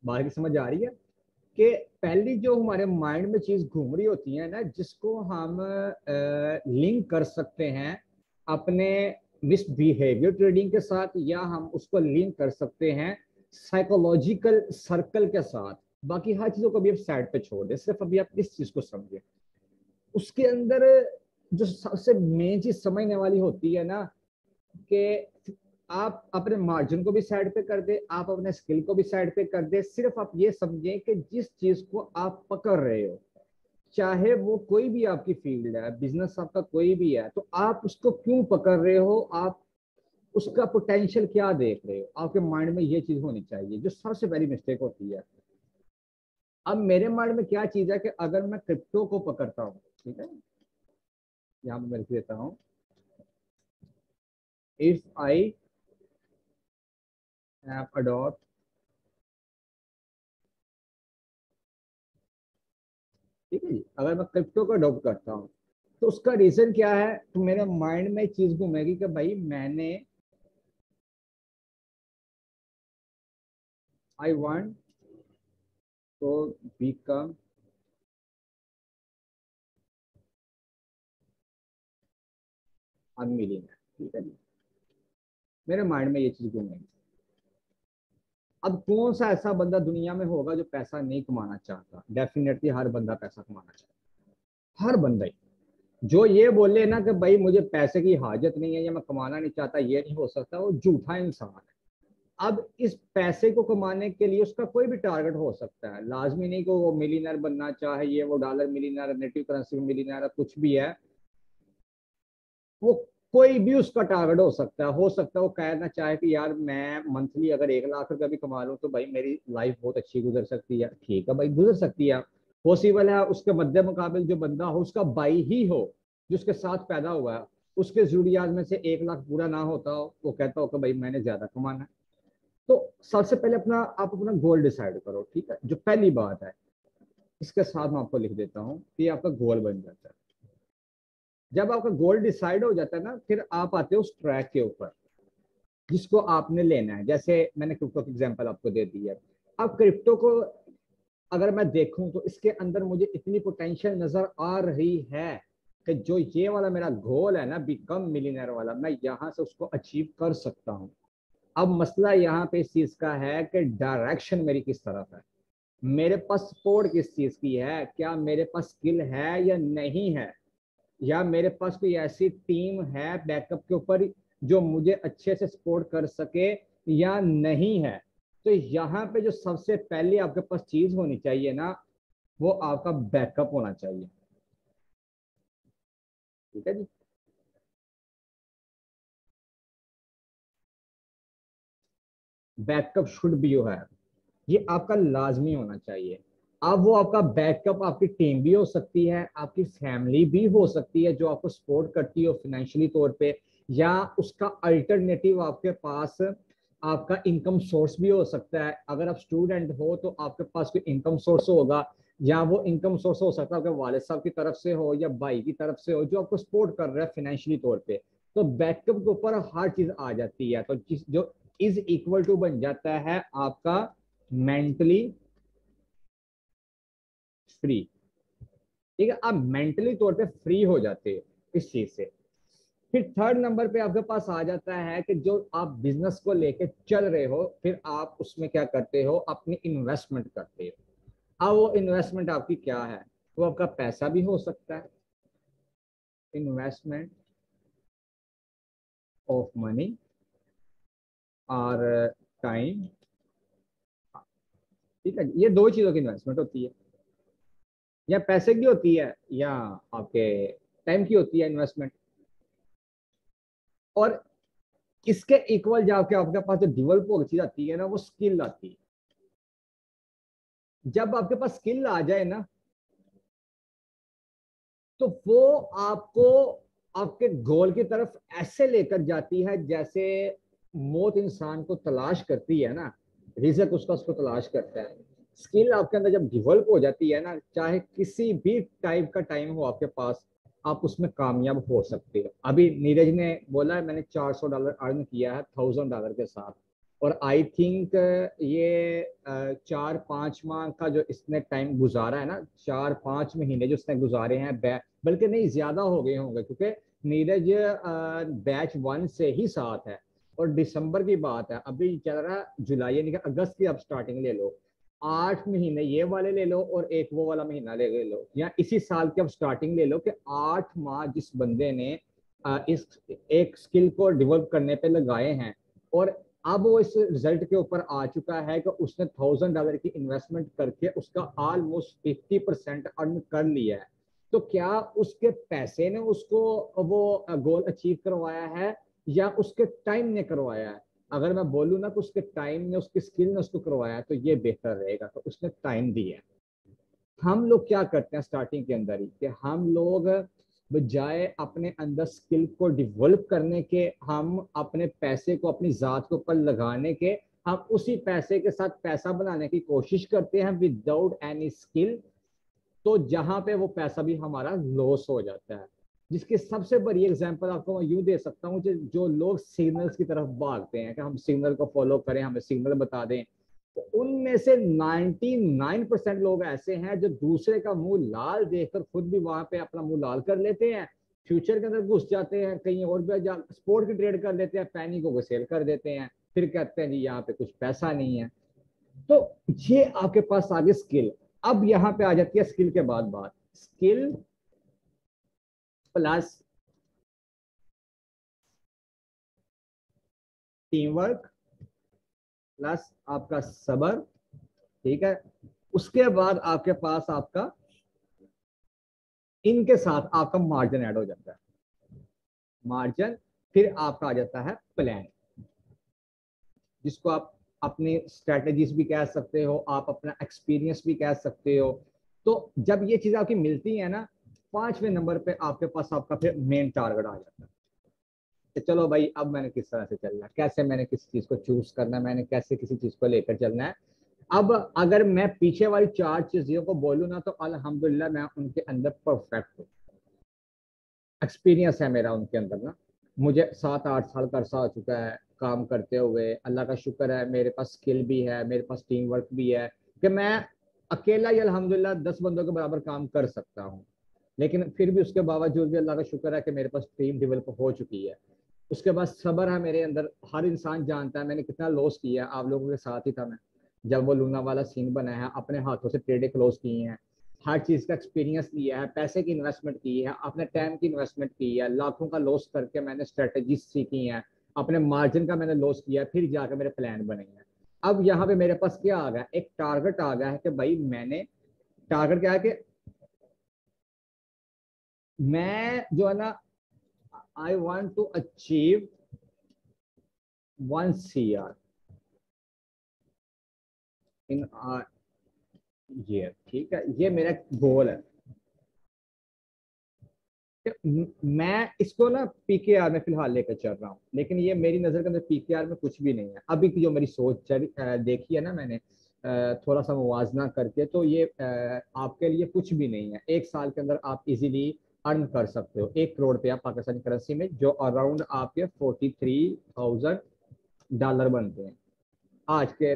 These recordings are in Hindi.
बात की समझ आ रही है कि पहली जो हमारे माइंड में चीज घूम रही होती है ना, जिसको हम लिंक कर सकते हैं अपने मिसबिहेवियर ट्रेडिंग के साथ, या हम उसको लिंक कर सकते हैं साइकोलॉजिकल सर्कल के साथ। बाकी हर चीजों को अभी आप साइड पे छोड़ दें, सिर्फ अभी आप इस चीज को समझें। उसके अंदर जो सबसे मेन चीज समझने वाली होती है ना, कि आप अपने मार्जिन को भी साइड पे कर दे, आप अपने स्किल को भी साइड पे कर दे। सिर्फ आप ये समझें कि जिस चीज को आप पकड़ रहे हो, चाहे वो कोई भी आपकी फील्ड है, बिजनेस आपका कोई भी है, तो आप उसको क्यों पकड़ रहे हो, आप उसका पोटेंशियल क्या देख रहे हो। आपके माइंड में ये चीज होनी चाहिए, जो सबसे पहली मिस्टेक होती है। अब मेरे माइंड में क्या चीज है कि अगर मैं क्रिप्टो को पकड़ता हूँ, ठीक है, यहाँ पे मैं लिख देता हूँ, इफ आई हैव अडॉप्ट, ठीक है जी, अगर मैं क्रिप्टो को अडॉप्ट करता हूँ, तो उसका रीजन क्या है। तो मेरे माइंड में चीज घूमेगी कि भाई मैंने, I want to become a millionaire, ठीक है जी, मेरे माइंड में ये चीज घूमेगी। अब कौन सा ऐसा बंदा दुनिया में होगा जो पैसा नहीं कमाना चाहता। डेफिनेटली हर बंदा पैसा कमाना चाहता है, हर बंदा ही। जो ये बोले ना कि भाई मुझे पैसे की हाजत नहीं है या मैं कमाना नहीं चाहता, ये नहीं हो सकता, वो झूठा इंसान है। अब इस पैसे को कमाने के लिए उसका कोई भी टारगेट हो सकता है, लाजमी नहीं कि वो मिलीनर बनना चाहे, ये वो डॉलर मिलीनर, नेटिव करेंसी में मिलीनर, कुछ भी है वो, कोई भी उसका टारगेट हो सकता है वो कहना चाहे कि यार मैं मंथली अगर 1 लाख रुपया भी कमा लूँ तो भाई मेरी लाइफ बहुत अच्छी गुजर सकती है। ठीक है भाई, गुजर सकती है, पॉसिबल है। उसके मध्य मुकाबले जो बंदा हो, उसका भाई ही हो जो उसके साथ पैदा हुआ है, उसके जरूरियात में से 1 लाख पूरा ना होता हो, वो कहता हो कि भाई मैंने ज्यादा कमाना है। तो सबसे पहले आप अपना गोल डिसाइड करो, ठीक है, जो पहली बात है। इसके साथ मैं आपको लिख देता हूँ कि आपका गोल बन जाता है। जब आपका गोल डिसाइड हो जाता है ना, फिर आप आते हो उस ट्रैक के ऊपर जिसको आपने लेना है। जैसे मैंने क्रिप्टो की एग्जांपल आपको दे दी है। अब क्रिप्टो को अगर मैं देखूं तो इसके अंदर मुझे इतनी पोटेंशियल नजर आ रही है कि जो ये वाला मेरा गोल है ना, बिकम मिलियनर वाला, मैं यहाँ से उसको अचीव कर सकता हूँ। अब मसला यहाँ पे इस चीज का है कि डायरेक्शन मेरी किस तरफ है, मेरे पास सपोर्ट किस चीज की है, क्या मेरे पास स्किल है या नहीं है, या मेरे पास कोई ऐसी टीम है बैकअप के ऊपर जो मुझे अच्छे से सपोर्ट कर सके या नहीं है। तो यहाँ पे जो सबसे पहले आपके पास चीज होनी चाहिए ना, वो आपका बैकअप होना चाहिए, ठीक है जी। बैकअप शुड बी यू है, ये आपका लाजमी होना चाहिए। अब वो आपका बैकअप आपकी टीम भी हो सकती है, आपकी फैमिली भी हो सकती है जो आपको सपोर्ट करती हो फाइनेंशियली तौर पे, या उसका अल्टरनेटिव आपके पास आपका इनकम सोर्स भी हो सकता है। अगर आप स्टूडेंट हो तो आपके पास कोई इनकम सोर्स होगा, या वो इनकम सोर्स हो सकता है आपके वालिद साहब की तरफ से हो या भाई की तरफ से हो जो आपको सपोर्ट कर रहा है फाइनेंशियली तौर पे। तो बैकअप के ऊपर हर चीज आ जाती है। तो जो इज इक्वल टू बन जाता है आपका मेंटली फ्री, ठीक है, आप मेंटली तौर पे फ्री हो जाते हो इस चीज से। फिर थर्ड नंबर पे आपके पास आ जाता है कि जो आप बिजनेस को लेके चल रहे हो, फिर आप उसमें क्या करते हो, अपनी इन्वेस्टमेंट करते हो। अब वो इन्वेस्टमेंट आपकी क्या है, वो आपका पैसा भी हो सकता है, इन्वेस्टमेंट ऑफ मनी और टाइम, ठीक है। ये दो चीजों की इन्वेस्टमेंट होती है, या पैसे की होती है या आपके टाइम की होती है इन्वेस्टमेंट। और इसके इक्वल जाके आपके पास जो डेवलप हो चीज आती है ना, वो स्किल आती है। जब आपके पास स्किल आ जाए ना, तो वो आपको आपके गोल की तरफ ऐसे लेकर जाती है जैसे मौत इंसान को तलाश करती है ना, रिजक उसका उसको तलाश करता है। स्किल आपके अंदर जब डेवलप हो जाती है ना, चाहे किसी भी टाइप का टाइम हो आपके पास, आप उसमें कामयाब हो सकते हो। अभी नीरज ने बोला है मैंने $400 अर्न किया है $1000 के साथ। और आई थिंक ये 4-5 माह का जो इसने टाइम गुजारा है ना, 4-5 महीने जो इसने गुजारे हैं, बल्कि नहीं ज्यादा हो गए होंगे, क्योंकि नीरज बैच 1 से ही साथ है। और दिसंबर की बात है, अभी चल रहा है जुलाई, यानी कि अगस्त की आप स्टार्टिंग ले लो, 8 महीने ये वाले ले लो और एक वो वाला महीना ले लो, या इसी साल की अब स्टार्टिंग ले लो, कि 8 माह जिस बंदे ने इस एक स्किल को डेवलप करने पे लगाए हैं, और अब वो इस रिजल्ट के ऊपर आ चुका है कि उसने $1000 की इन्वेस्टमेंट करके उसका ऑलमोस्ट 50% अर्न कर लिया है। तो क्या उसके पैसे ने उसको वो गोल अचीव करवाया है, या उसके टाइम ने करवाया है? अगर मैं बोलूँ ना कि उसके टाइम ने, उसकी स्किल ने उसको करवाया, तो ये बेहतर रहेगा, तो उसने टाइम दिया है। हम लोग क्या करते हैं स्टार्टिंग के अंदर ही, कि हम लोग बजाय अपने अंदर स्किल को डेवलप करने के, हम अपने पैसे को अपनी जात के ऊपर लगाने के, हम उसी पैसे के साथ पैसा बनाने की कोशिश करते हैं विदाउट एनी स्किल। तो जहां पे वो पैसा भी हमारा लॉस हो जाता है। जिसकी सबसे बड़ी एग्जांपल आपको मैं यूं दे सकता हूं, जो लोग सिग्नल्स की तरफ भागते हैं कि हम सिग्नल को फॉलो करें, हमें सिग्नल बता दें, तो उनमें से 99% लोग ऐसे हैं जो दूसरे का मुंह लाल देखकर खुद भी वहां पे अपना मुंह लाल कर लेते हैं, फ्यूचर के अंदर घुस जाते हैं, कहीं और भी स्पोर्ट की ट्रेड कर लेते हैं, पैनिक को सेल कर देते हैं, फिर कहते हैं जी यहाँ पे कुछ पैसा नहीं है। तो ये आपके पास आगे स्किल। अब यहां पे आ जाती है स्किल के बाद बात, skill plus team work plus आपका सबर, ठीक है। उसके बाद आपके पास आपका इनके साथ आपका मार्जिन ऐड हो जाता है, मार्जिन। फिर आपका आ जाता है प्लान, जिसको आप अपनी स्ट्रेटेजीज भी कह सकते हो, आप अपना एक्सपीरियंस भी कह सकते हो। तो जब ये चीज आपकी मिलती है ना, 5वें नंबर पे आपके पास आपका फिर मेन टारगेट आ जाता है कि चलो भाई, अब मैंने किस तरह से चलना है, कैसे मैंने किसी चीज को चूज करना है, मैंने कैसे किसी चीज को लेकर चलना है। अब अगर मैं पीछे वाली 4 चीजों को बोलूँ ना, तो अल्हम्दुलिल्लाह मैं उनके अंदर परफेक्ट हूँ, एक्सपीरियंस है मेरा उनके अंदर ना। मुझे 7-8 साल का अरसा हो चुका है काम करते हुए, अल्लाह का शुक्र है, मेरे पास स्किल भी है, मेरे पास टीम वर्क भी है, कि मैं अकेला ही अल्हम्दुलिल्लाह 10 बंदों के बराबर काम कर सकता हूँ। लेकिन फिर भी उसके बावजूद भी अल्लाह का शुक्र है कि मेरे पास टीम डेवलप हो चुकी है। उसके बाद सब्र है मेरे अंदर। हर इंसान जानता है मैंने कितना लॉस किया है, आप लोगों के साथ ही था मैं, जब वो लूना वाला सीन बना है, अपने हाथों से ट्रेडें क्लोज की हैं, हर चीज का एक्सपीरियंस लिया है, पैसे की इन्वेस्टमेंट की है, अपने टाइम की इन्वेस्टमेंट की है, लाखों का लॉस करके मैंने स्ट्रेटेजी सीखी है, अपने मार्जिन का मैंने लॉस किया है, फिर जाकर मेरे प्लान बने हैं। अब यहाँ पे मेरे पास क्या आ गया, एक टारगेट आ गया है कि भाई मैंने, टारगेट क्या है कि मैं जो है ना, I want to achieve 1 CR in year, ठीक है, ये मेरा गोल है। मैं इसको ना पीकेआर में फिलहाल लेकर चल रहा हूँ, लेकिन ये मेरी नजर के अंदर पीकेआर में कुछ भी नहीं है अभी की जो मेरी सोच देखी है ना मैंने, थोड़ा सा मुवाजना करके, तो ये आपके लिए कुछ भी नहीं है। 1 साल के अंदर आप इजीली अर्न कर सकते हो 1 करोड़ रुपया पाकिस्तानी करेंसी में, जो अराउंड आपके $43,000 बनते हैं आज के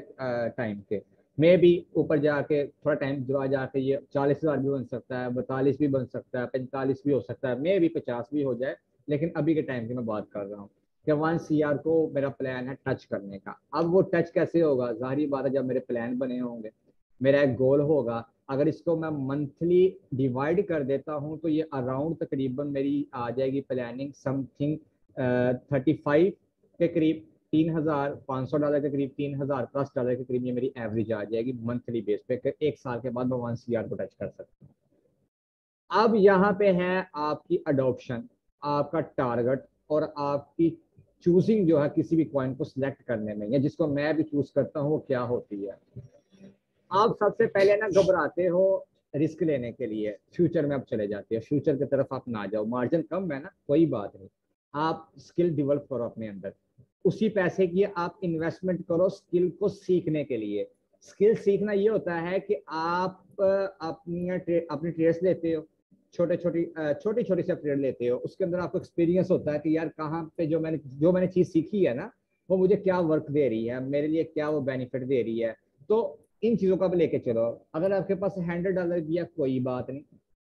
टाइम के। मे भी ऊपर जाके थोड़ा टाइम जुड़ा जाके ये 40,000 भी बन सकता है, 42 भी बन सकता है, 45 भी हो सकता है, मे भी 50 भी हो जाए। लेकिन अभी के टाइम की मैं बात कर रहा हूँ कि 1 CR को मेरा प्लान है टच करने का। अब वो टच कैसे होगा, जाहिर बात है जब मेरे प्लान बने होंगे, मेरा एक गोल होगा। अगर इसको मैं मंथली डिवाइड कर देता हूँ, तो ये अराउंड तकरीबन मेरी आ जाएगी प्लानिंग समथिंग 35 के करीब, $3,500 के करीब, $3,000+ के करीब ये मेरी एवरेज आ जाएगी मंथली बेस पे। 1 साल के बाद मैं 1 CR को टच कर सकता हूँ। अब यहाँ पे है आपकी अडॉप्शन, आपका टारगेट, और आपकी चूजिंग जो है किसी भी पॉइंट को सिलेक्ट करने में, या जिसको मैं भी चूज करता हूँ वो क्या होती है। आप सबसे पहले ना घबराते हो रिस्क लेने के लिए, फ्यूचर में आप चले जाते हो, फ्यूचर की तरफ आप ना जाओ, मार्जिन कम है ना, कोई बात नहीं, आप स्किल डेवलप करो अपने अंदर, उसी पैसे की आप इन्वेस्टमेंट करो स्किल को सीखने के लिए। स्किल सीखना ये होता है कि आप अपनी ट्रेड्स लेते हो, छोटी छोटी से ट्रेड लेते हो, उसके अंदर आपको एक्सपीरियंस होता है कि यार कहाँ पे जो मैंने चीज सीखी है ना, वो मुझे क्या वर्क दे रही है, मेरे लिए क्या वो बेनिफिट दे रही है। तो इन चीजों को आप लेके चलो। अगर आपके पास $100 भी है कोई बात नहीं,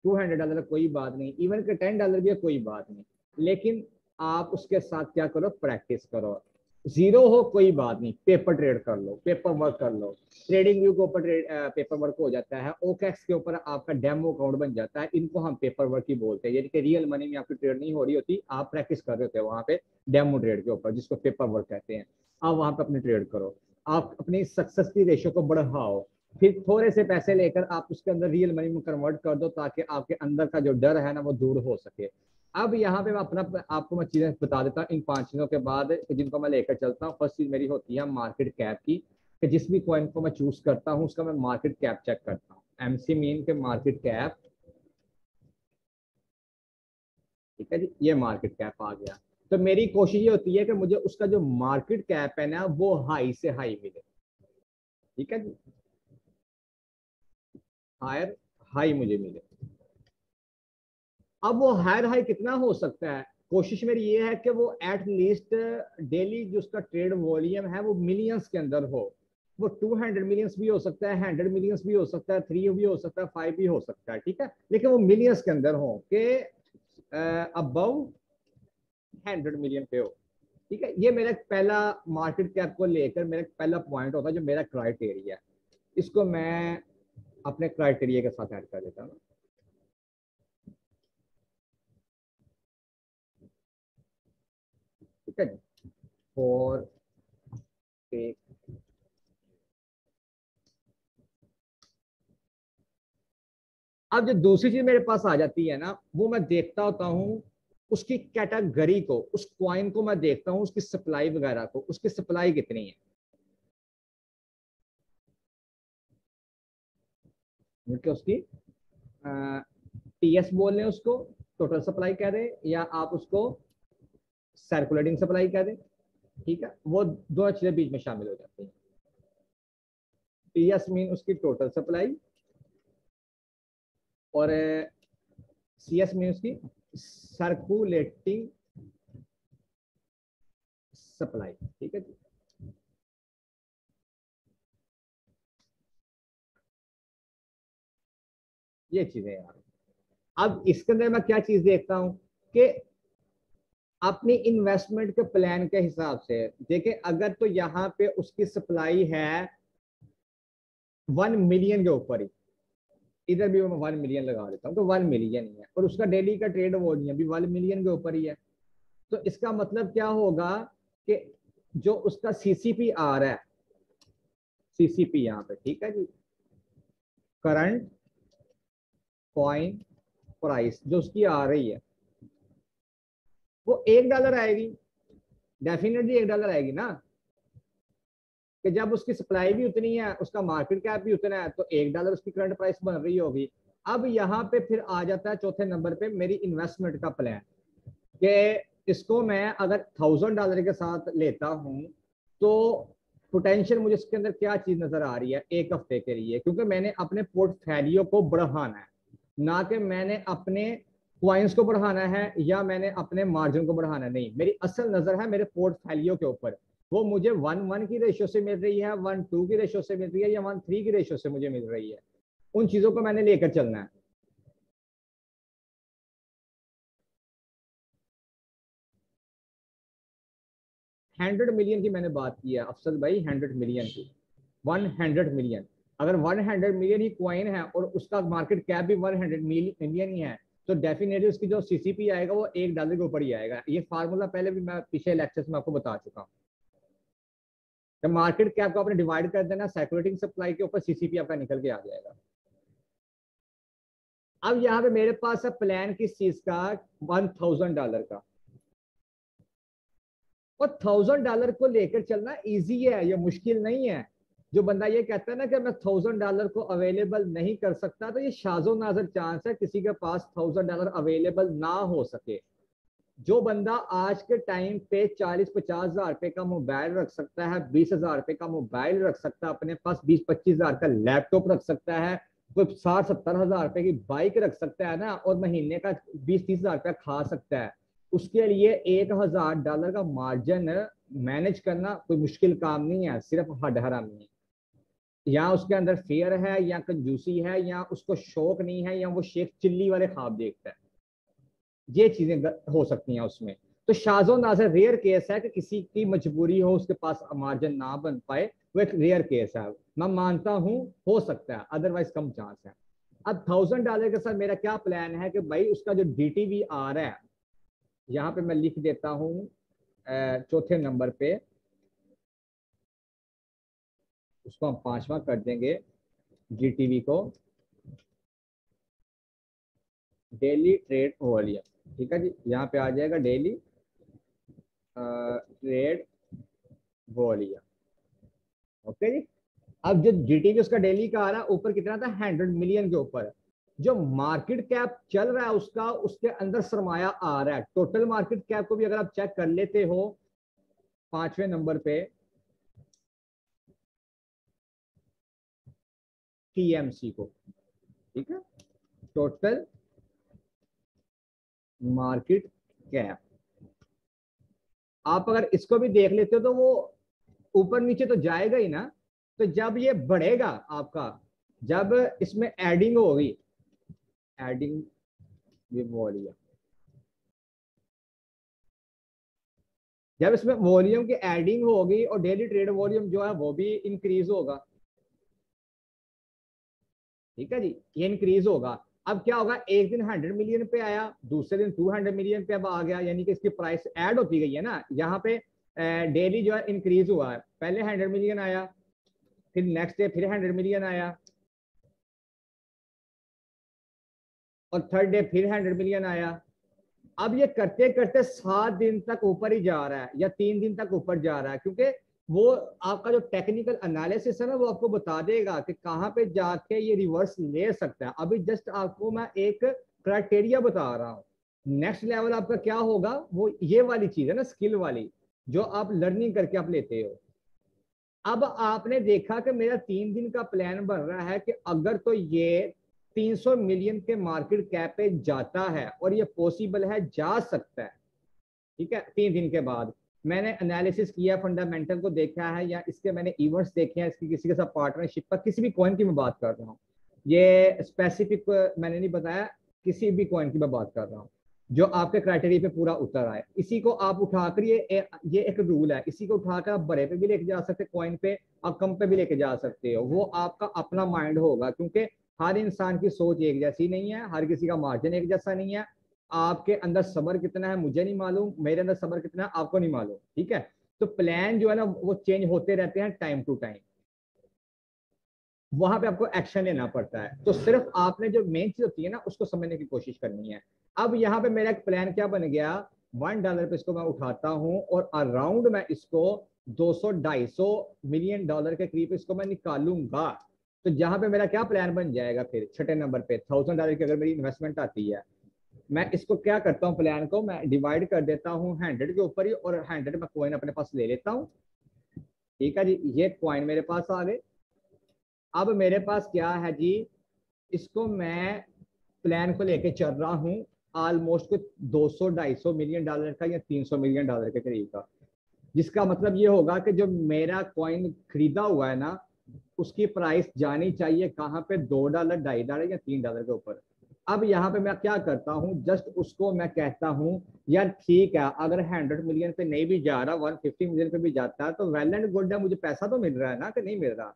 $200 कोई बात नहीं, इवन के $10 भी है कोई बात नहीं, लेकिन आप उसके साथ क्या करो, प्रैक्टिस करो। जीरो हो कोई बात नहीं, पेपर ट्रेड कर लो, पेपर वर्क कर लो। ट्रेडिंग व्यू के ऊपर पेपर वर्क हो जाता है, ओकेक्स के ऊपर आपका डेमो अकाउंट बन जाता है। इनको हम पेपर वर्क ही बोलते हैं, यानी कि रियल मनी में आपकी ट्रेड नहीं हो रही होती, आप प्रैक्टिस कर रहे होते हैं वहां पे डेमो ट्रेड के ऊपर, जिसको पेपर वर्क कहते हैं। आप वहां पे अपनी ट्रेड करो, आप अपनी सक्सेस की रेशियो को बढ़ाओ, फिर थोड़े से पैसे लेकर आप उसके अंदर रियल मनी में कन्वर्ट कर दो, ताकि आपके अंदर का जो डर है ना वो दूर हो सके। अब यहाँ पे मैं अपना आपको मैं चीजें बता देता हूँ इन 5 चीजों के बाद, जिनको मैं लेकर चलता हूँ। फर्स्ट चीज मेरी होती है मार्केट कैप की, कि जिस भी कॉइन को मैं चूज करता हूँ उसका मैं मार्केट कैप चेक करता हूँ। एमसी मीन के मार्केट कैप, ठीक है जी, ये मार्केट कैप आ गया। तो मेरी कोशिश ये होती है कि मुझे उसका जो मार्केट कैप है ना वो हाई से हाई मिले, ठीक है जी, हायर हाई मुझे मिले। अब वो हायर हाई कितना हो सकता है, कोशिश मेरी ये है कि वो एट लीस्ट डेली जो उसका ट्रेड वॉल्यूम है वो मिलियंस के अंदर हो। वो 200 मिलियंस भी हो सकता है, 100 मिलियंस भी हो सकता है, 3 भी हो सकता है, 5 भी हो सकता है, ठीक है, लेकिन वो मिलियंस के अंदर हो के अबव 100 मिलियन पे हो, ठीक है। ये मेरा पहला मार्केट कैप को लेकर मेरा पहला पॉइंट होता है, जो मेरा क्राइटेरिया है। इसको मैं अपने क्राइटेरिया के साथ ऐड कर देता हूँ, ठीक है जी। और एक, अब जो दूसरी चीज मेरे पास आ जाती है ना, वो मैं देखता होता हूँ उसकी कैटेगरी को, उस क्वाइन को मैं देखता हूँ उसकी सप्लाई वगैरह को, उसकी सप्लाई कितनी है, मतलब उसकी टीएस बोल रहे हैं उसको, टोटल सप्लाई कह रहे हैं, या आप उसको सर्कुलेटिंग सप्लाई कह दें, ठीक है। वो दो चीजें बीच में शामिल हो जाती हैं। टीएस मीन उसकी टोटल सप्लाई, और सीएस मीन उसकी सर्कुलेटिंग सप्लाई, ठीक है जी। ये चीजें यार, अब इसके अंदर मैं क्या चीज देखता हूं कि अपनी इन्वेस्टमेंट के प्लान के हिसाब से देखें, अगर तो यहाँ पे उसकी सप्लाई है 1 मिलियन के ऊपर ही, इधर भी मैं 1 मिलियन लगा देता हूँ तो 1 मिलियन ही है, और उसका डेली का ट्रेड वॉल्यूम भी 1 मिलियन के ऊपर ही है। तो इसका मतलब क्या होगा कि जो उसका सीसीपी आ रहा है, सीसीपी यहाँ पे, ठीक है जी, करंट कॉइन प्राइस जो उसकी आ रही है, वो $1 आएगी, डेफिनेटली $1 आएगी ना, कि जब उसकी सप्लाई भी उतनी है, उसका मार्केट कैप भी उतना है, तो $1 उसकी करंट प्राइस बन रही होगी। अब यहाँ पे फिर आ जाता है चौथे नंबर पे मेरी इन्वेस्टमेंट का प्लान, कि इसको मैं अगर $1000 के साथ लेता हूँ, तो पोटेंशियल मुझे इसके अंदर क्या चीज नजर आ रही है एक हफ्ते के लिए, क्योंकि मैंने अपने पोर्टफोलियो को बढ़ाना है, ना कि मैंने अपने क्वाइंस को बढ़ाना है या मैंने अपने मार्जिन को बढ़ाना है। नहीं, मेरी असल नजर है मेरे पोर्टफोलियो के ऊपर, वो मुझे 1:1 की रेशियो से मिल रही है, 1:2 की रेशियो से मिल रही है, या 1:3 की रेशियो से मुझे मिल रही है, उन चीजों को मैंने लेकर चलना है। 100 मिलियन की मैंने बात की है अफसल भाई, 100 मिलियन की, 100 मिलियन। अगर 100 मिलियन ही क्वाइन है और उसका मार्केट कैप भी 100 मिलियन ही है, तो डेफिनेटली उसकी जो सीसीपी आएगा वो $1 के ऊपर ही आएगा। ये फार्मूला पहले भी मैं पिछले लेक्चर्स में आपको बता चुका हूँ। जब मार्केट कैप को आपने डिवाइड कर देना सर्कुलेटिंग सप्लाई के ऊपर, सीसीपी आपका निकल के आ जाएगा। अब यहाँ पे मेरे पास है प्लान किस चीज का, $1000 का, और $1000 को लेकर चलना इजी है, ये मुश्किल नहीं है। जो बंदा ये कहता है ना कि मैं $1000 को अवेलेबल नहीं कर सकता, तो ये शाजो नाजर चांस है किसी के पास $1000 अवेलेबल ना हो सके। जो बंदा आज के टाइम पे 40-50 हजार रुपए का मोबाइल रख सकता है, 20 हजार रुपए का मोबाइल रख सकता है, अपने पास 20-25 हजार का लैपटॉप रख सकता है, कोई 60-70 हजार रुपए की बाइक रख सकता है ना, और महीने का 20-30 हजार रुपया खा सकता है, उसके लिए $1000 का मार्जिन मैनेज करना कोई मुश्किल काम नहीं है, सिर्फ हड हरामी है। या उसके अंदर फेयर है, या कंजूसी है, या उसको शौक नहीं है, या वो शेख चिल्ली वाले ख्वाब देखता है। ये चीजें हो सकती हैं उसमें। तो शाज़ो नाज़िर रेयर केस है कि किसी की मजबूरी हो, उसके पास मार्जिन ना बन पाए, वो एक रेयर केस है। मैं मानता हूं हो सकता है, अदरवाइज कम चांस है। अब $1000 के साथ मेरा क्या प्लान है कि भाई उसका जो डीटीवी आ रहा है, यहाँ पे मैं लिख देता हूं चौथे नंबर पे, उसको हम 5वां कर देंगे, जीटीवी को डेली ट्रेड वॉल्यूम। ठीक है जी, यहाँ पे आ जाएगा डेली ट्रेड वॉल्यूम। ओके जी। अब जो जीटीवी उसका डेली का आ रहा है, ऊपर कितना था, 100 मिलियन के ऊपर। जो मार्केट कैप चल रहा है उसका, उसके अंदर सरमाया आ रहा है। टोटल मार्केट कैप को भी अगर आप चेक कर लेते हो 5वें नंबर पे, टीएमसी को, ठीक है, टोटल मार्केट कैप। आप अगर इसको भी देख लेते हो तो वो ऊपर नीचे तो जाएगा ही ना। तो जब ये बढ़ेगा आपका, जब इसमें एडिंग होगी, एडिंग वॉल्यूम, जब इसमें वॉल्यूम की एडिंग होगी और डेली ट्रेड वॉल्यूम जो है वो भी इंक्रीज होगा। ठीक है जी, ये इंक्रीज होगा। अब क्या होगा, एक दिन 100 मिलियन पे आया, दूसरे दिन 200 मिलियन पे अब आ गया, यानी कि इसकी प्राइस ऐड होती गई है ना। यहाँ पे डेली जो है इंक्रीज हुआ है। पहले 100 मिलियन आया, फिर नेक्स्ट डे फिर 100 मिलियन आया, और थर्ड डे फिर 100 मिलियन आया। अब ये करते करते 7 दिन तक ऊपर ही जा रहा है, या 3 दिन तक ऊपर जा रहा है, क्योंकि वो आपका जो टेक्निकल एनालिसिस है ना, वो आपको बता देगा कि कहाँ पे जाके ये रिवर्स ले सकता है। अभी जस्ट आपको मैं एक क्राइटेरिया बता रहा हूँ। नेक्स्ट लेवल आपका क्या होगा, वो ये वाली चीज है ना, स्किल वाली, जो आप लर्निंग करके आप लेते हो। अब आपने देखा कि मेरा 3 दिन का प्लान बन रहा है कि अगर तो ये 300 मिलियन के मार्केट कैप पे जाता है, और ये पॉसिबल है, जा सकता है। ठीक है, 3 दिन के बाद मैंने एनालिसिस किया, फंडामेंटल को देखा है, या इसके मैंने इवेंट्स देखे हैं, इसकी किसी के साथ पार्टनरशिप पर, किसी भी कॉइन की मैं बात कर रहा हूँ, ये स्पेसिफिक मैंने नहीं बताया, किसी भी कॉइन की मैं बात कर रहा हूँ जो आपके क्राइटेरिया पे पूरा उतर आए। इसी को आप उठाकर, ये एक रूल है, इसी को उठाकर आप बड़े पे भी लेके जा सकते, कॉइन पे आप कम पे भी लेके जा सकते हो। वो आपका अपना माइंड होगा, क्योंकि हर इंसान की सोच एक जैसी नहीं है, हर किसी का मार्जिन एक जैसा नहीं है। आपके अंदर सब्र कितना है मुझे नहीं मालूम, मेरे अंदर सब्र कितना है आपको नहीं मालूम। ठीक है, तो प्लान जो है ना वो चेंज होते रहते हैं टाइम टू टाइम, वहां पे आपको एक्शन लेना पड़ता है। तो सिर्फ आपने जो मेन चीज होती है ना उसको समझने की कोशिश करनी है। अब यहाँ पे मेरा एक प्लान क्या बन गया, $1 पे इसको मैं उठाता हूँ, और अराउंड मैं इसको 200-250 मिलियन के करीब इसको मैं निकालूंगा। तो जहां पे मेरा क्या प्लान बन जाएगा, फिर छठे नंबर पे $1000 की अगर मेरी इन्वेस्टमेंट आती है, मैं इसको क्या करता हूँ, प्लान को मैं डिवाइड कर देता हूँ 100 के ऊपर ही, और 100 मैं कॉइन अपने पास ले लेता हूँ। ठीक है जी, ये कॉइन मेरे पास आ गए। अब मेरे पास क्या है जी, इसको मैं प्लान को लेके चल रहा हूँ ऑलमोस्ट कुछ 200-250 मिलियन का, या $300 मिलियन के करीब का। जिसका मतलब ये होगा कि जो मेरा कॉइन खरीदा हुआ है ना, उसकी प्राइस जानी चाहिए कहाँ पे, $2, $2.5 या $3 के ऊपर। अब यहाँ पे मैं क्या करता हूँ, जस्ट उसको मैं कहता हूँ यार ठीक है, अगर 100 मिलियन पे नहीं भी जा रहा, 150 मिलियन पे भी जाता है, तो वेल एंड गुड है, मुझे पैसा तो मिल रहा है ना, कि नहीं मिल रहा।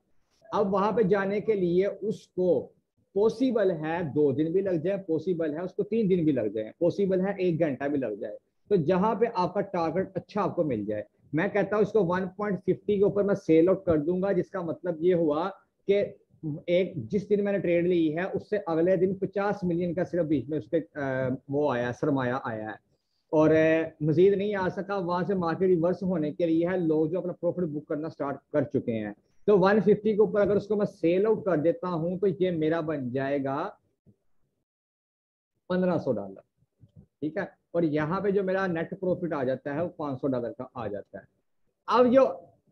अब वहां पे जाने के लिए उसको पॉसिबल है 2 दिन भी लग जाए, पॉसिबल है उसको 3 दिन भी लग जाए, पॉसिबल है 1 घंटा भी लग जाए। तो जहां पे आपका टारगेट अच्छा आपको मिल जाए, मैं कहता हूँ इसको 1.50 के ऊपर मैं सेल आउट कर दूंगा। जिसका मतलब ये हुआ कि एक जिस दिन मैंने ट्रेड ली है उससे अगले दिन 50 मिलियन का सिर्फ बीच में उसके वो आया, सरमाया आया है, और मजीद नहीं आ सका। वहां से मार्केट रिवर्स होने के लिए है, लोग जो अपना प्रॉफिट बुक करना स्टार्ट कर चुके हैं। तो 150 के ऊपर अगर उसको मैं सेल आउट कर देता हूं, तो ये मेरा बन जाएगा $1500। ठीक है, और यहाँ पे जो मेरा नेट प्रॉफिट आ जाता है वो $500 का आ जाता है। अब जो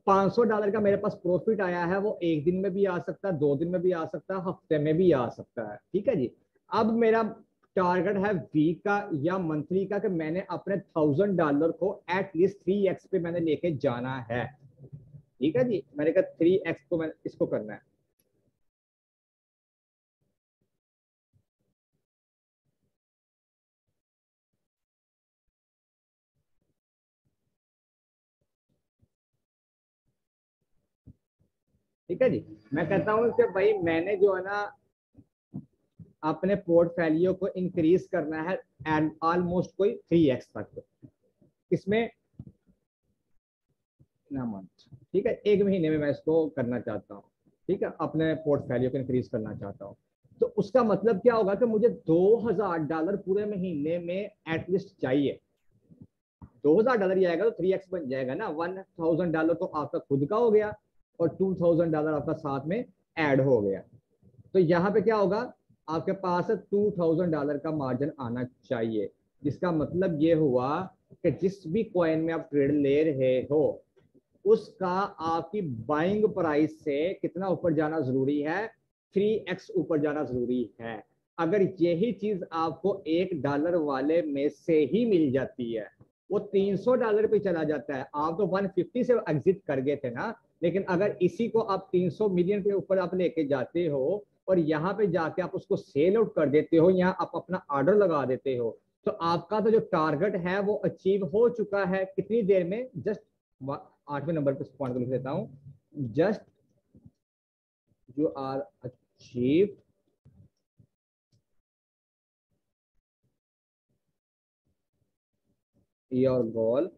$500 का मेरे पास प्रॉफिट आया है, वो एक दिन में भी आ सकता है, 2 दिन में भी आ सकता है, हफ्ते में भी आ सकता है। ठीक है जी। अब मेरा टारगेट है वीक का या मंथली का कि मैंने अपने $1000 को एटलीस्ट 3x पे मैंने लेके जाना है। ठीक है जी, मैंने कहा 3x को मैंने इसको करना है। ठीक है जी, मैं कहता हूँ कि भाई मैंने जो है ना अपने पोर्टफोलियो को इंक्रीज करना है एंड ऑलमोस्ट कोई 3x तक, इसमें ना मंथ। ठीक है, 1 महीने में मैं इसको करना चाहता हूँ। ठीक है, अपने पोर्टफोलियो को इंक्रीज करना चाहता हूँ। तो उसका मतलब क्या होगा कि मुझे $2000 पूरे महीने में एटलीस्ट चाहिए। $2000 ही आएगा तो 3x बन जाएगा ना। $1000 तो आपका खुद का हो गया और $2000 आपका साथ में ऐड हो गया। तो यहाँ पे क्या होगा, आपके पास $2000 का मार्जिन आना चाहिए, जिसका मतलब ये हुआ कि जिस भी कॉइन में आप ट्रेड ले रहे हो उसका आपकी बाइंग प्राइस से कितना ऊपर जाना जरूरी है, 3x ऊपर जाना जरूरी है। अगर यही चीज आपको $1 वाले में से ही मिल जाती है, वो $300 पे चला जाता है। आप तो 150 से एग्जिट कर गए थे ना, लेकिन अगर इसी को आप 300 मिलियन के ऊपर आप लेके जाते हो और यहाँ पे जाके आप उसको सेल आउट कर देते हो, यहाँ आप अपना ऑर्डर लगा देते हो, तो आपका तो जो टारगेट है वो अचीव हो चुका है कितनी देर में। जस्ट 8वें नंबर पे पॉइंट को लिख देता हूं। Just you are achieve your goal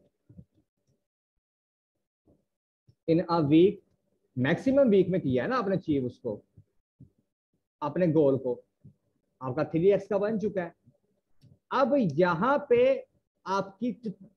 in a week. Maximum week में किया है ना आपने अचीव उसको, अपने गोल को, आपका 3x का बन चुका है। अब यहाँ पे आपकी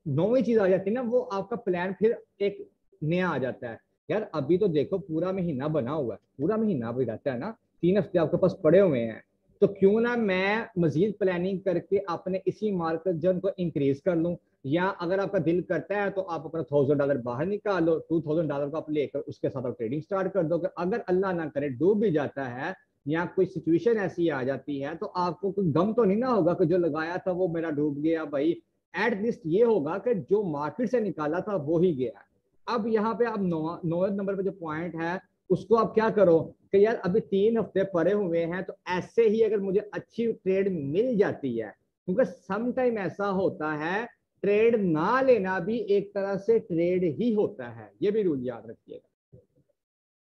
नौवीं चीज आ जाती है ना, वो आपका प्लान फिर एक नया आ जाता है। यार अभी तो देखो पूरा महीना बना हुआ है, पूरा महीना भी रहता है ना, 3 हफ्ते आपके पास पड़े हुए हैं, तो क्यों ना मैं मजीद प्लानिंग करके अपने इसी मार्केट जोन को इंक्रीज कर लूं। या अगर आपका दिल करता है तो आप अपना $1000 बाहर निकालो, $2000 को आप लेकर उसके साथ आप ट्रेडिंग स्टार्ट कर दो। अगर अल्लाह ना करे डूब भी जाता है या कोई सिचुएशन ऐसी आ जाती है, तो आपको कोई गम तो नहीं ना होगा कि जो लगाया था वो मेरा डूब गया भाई। एटलीस्ट ये होगा कि जो मार्केट से निकाला था वो ही गया। अब यहाँ पे आप 9वें नंबर पे जो पॉइंट है उसको आप क्या करो कि यार अभी 3 हफ्ते पड़े हुए हैं, तो ऐसे ही अगर मुझे अच्छी ट्रेड मिल जाती है, क्योंकि सम टाइम ऐसा होता है ट्रेड ना लेना भी एक तरह से ट्रेड ही होता है, ये भी रूल याद रखिएगा।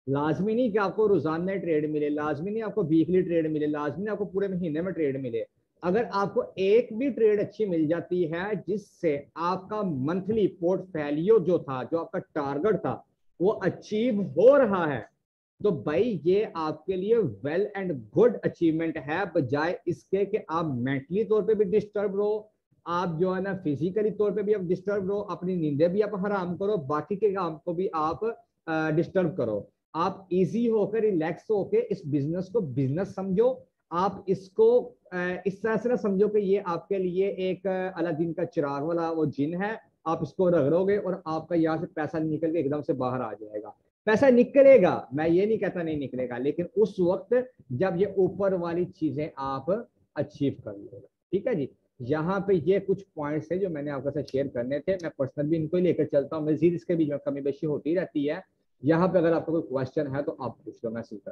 लाजमी नहीं कि आपको रोजाना ट्रेड मिले, लाजमी नहीं आपको वीकली ट्रेड मिले, लाजमी नहीं आपको पूरे महीने में ट्रेड मिले। अगर आपको एक भी ट्रेड अच्छी मिल जाती है जिससे आपका मंथली पोर्टफोलियो जो था, जो आपका टारगेट था, वो अचीव हो रहा है, तो भाई ये आपके लिए वेल एंड गुड अचीवमेंट है, बजाय इसके कि आप मेंटली तौर पे भी डिस्टर्ब रहो, आप जो है ना फिजिकली तौर पे भी आप डिस्टर्ब रहो, अपनी नींदें भी आप हराम करो, बाकी के काम को भी आप डिस्टर्ब करो। आप इजी होकर रिलैक्स होकर इस बिजनेस को बिजनेस समझो। आप इसको इस तरह से ना समझो कि ये आपके लिए एक अलादीन का चिराग वाला वो जिन है, आप इसको रगड़ोगे और आपका यहाँ से पैसा निकल के एकदम से बाहर आ जाएगा। पैसा निकलेगा, मैं ये नहीं कहता नहीं निकलेगा, लेकिन उस वक्त जब ये ऊपर वाली चीजें आप अचीव कर लोगे। ठीक है जी, यहाँ पे ये कुछ पॉइंट्स है जो मैंने आपके साथ शेयर करने थे। मैं पर्सनल भी इनको ही लेकर चलता हूँ, मजीद इसके बीच में कमी बेशी होती रहती है। यहाँ पे अगर आपका कोई क्वेश्चन है तो आप पूछ लो, मैं सीख